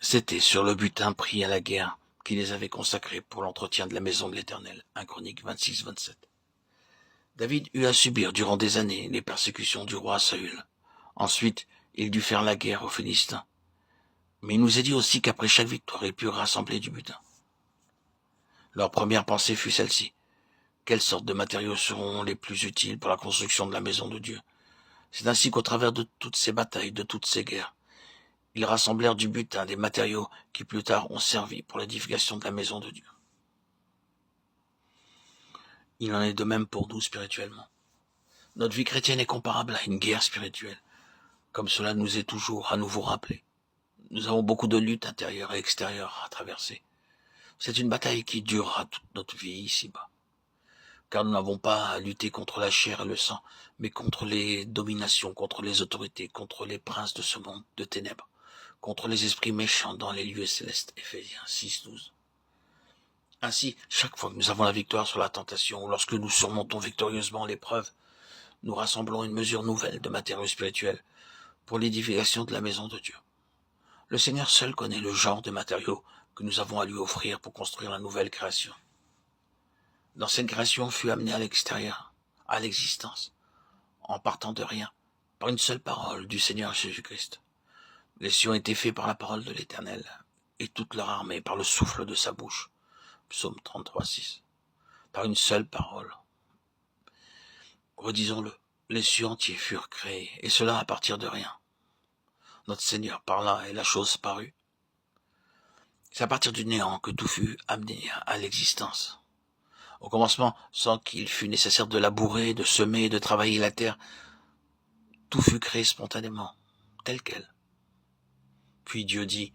C'était sur le butin pris à la guerre qui les avait consacrés pour l'entretien de la maison de l'Éternel. 1 Chroniques 26-27. David eut à subir durant des années les persécutions du roi Saül. Ensuite, il dut faire la guerre aux Philistins. Mais il nous est dit aussi qu'après chaque victoire, ils purent rassembler du butin. Leur première pensée fut celle-ci. Quelles sortes de matériaux seront les plus utiles pour la construction de la maison de Dieu? C'est ainsi qu'au travers de toutes ces batailles, de toutes ces guerres, ils rassemblèrent du butin, des matériaux qui plus tard ont servi pour l'édification de la maison de Dieu. Il en est de même pour nous spirituellement. Notre vie chrétienne est comparable à une guerre spirituelle, comme cela nous est toujours à nouveau rappelé. Nous avons beaucoup de luttes intérieures et extérieures à traverser. C'est une bataille qui durera toute notre vie ici-bas. Car nous n'avons pas à lutter contre la chair et le sang, mais contre les dominations, contre les autorités, contre les princes de ce monde de ténèbres, contre les esprits méchants dans les lieux célestes. Éphésiens 6-12. Ainsi, chaque fois que nous avons la victoire sur la tentation, ou lorsque nous surmontons victorieusement l'épreuve, nous rassemblons une mesure nouvelle de matériaux spirituels pour l'édification de la maison de Dieu. Le Seigneur seul connaît le genre de matériaux que nous avons à lui offrir pour construire la nouvelle création. L'ancienne création fut amenée à l'extérieur, à l'existence, en partant de rien, par une seule parole du Seigneur Jésus-Christ. Les cieux ont été faits par la parole de l'Éternel, et toute leur armée par le souffle de sa bouche. Psaume 33-6. Par une seule parole. Redisons-le, les cieux entiers furent créés, et cela à partir de rien. Notre Seigneur parla et la chose parut. C'est à partir du néant que tout fut amené à l'existence. Au commencement, sans qu'il fût nécessaire de labourer, de semer, de travailler la terre, tout fut créé spontanément, tel quel. Puis Dieu dit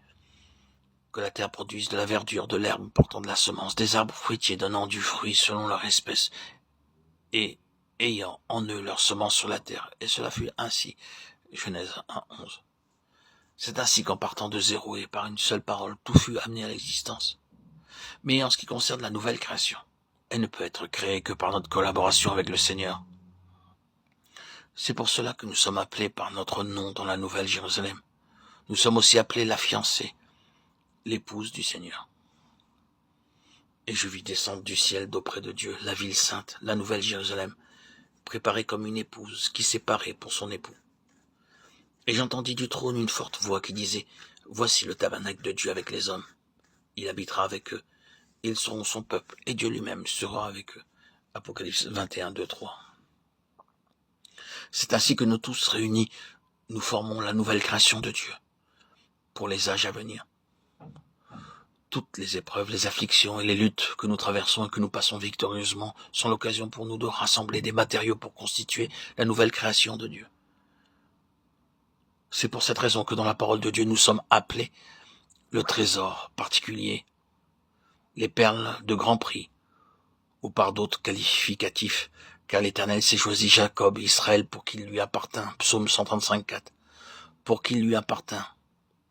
que la terre produise de la verdure, de l'herbe portant de la semence, des arbres fruitiers donnant du fruit selon leur espèce, et ayant en eux leur semence sur la terre. Et cela fut ainsi. Genèse 1-11. C'est ainsi qu'en partant de zéro et par une seule parole, tout fut amené à l'existence. Mais en ce qui concerne la nouvelle création, elle ne peut être créée que par notre collaboration avec le Seigneur. C'est pour cela que nous sommes appelés par notre nom dans la Nouvelle Jérusalem. Nous sommes aussi appelés la fiancée, l'épouse du Seigneur. Et je vis descendre du ciel d'auprès de Dieu la ville sainte, la Nouvelle Jérusalem, préparée comme une épouse qui s'est parée pour son époux. Et j'entendis du trône une forte voix qui disait, « Voici le tabernacle de Dieu avec les hommes. Il habitera avec eux. Ils seront son peuple, et Dieu lui-même sera avec eux. » Apocalypse 21, 2, 3. C'est ainsi que nous tous réunis, nous formons la nouvelle création de Dieu pour les âges à venir. Toutes les épreuves, les afflictions et les luttes que nous traversons et que nous passons victorieusement sont l'occasion pour nous de rassembler des matériaux pour constituer la nouvelle création de Dieu. C'est pour cette raison que dans la parole de Dieu, nous sommes appelés le trésor particulier, les perles de grand prix, ou par d'autres qualificatifs, car l'Éternel s'est choisi Jacob, Israël, pour qu'il lui appartint. Psaume 135, 4. Pour qu'il lui appartint,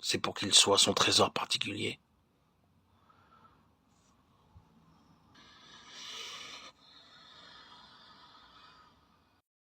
c'est pour qu'il soit son trésor particulier.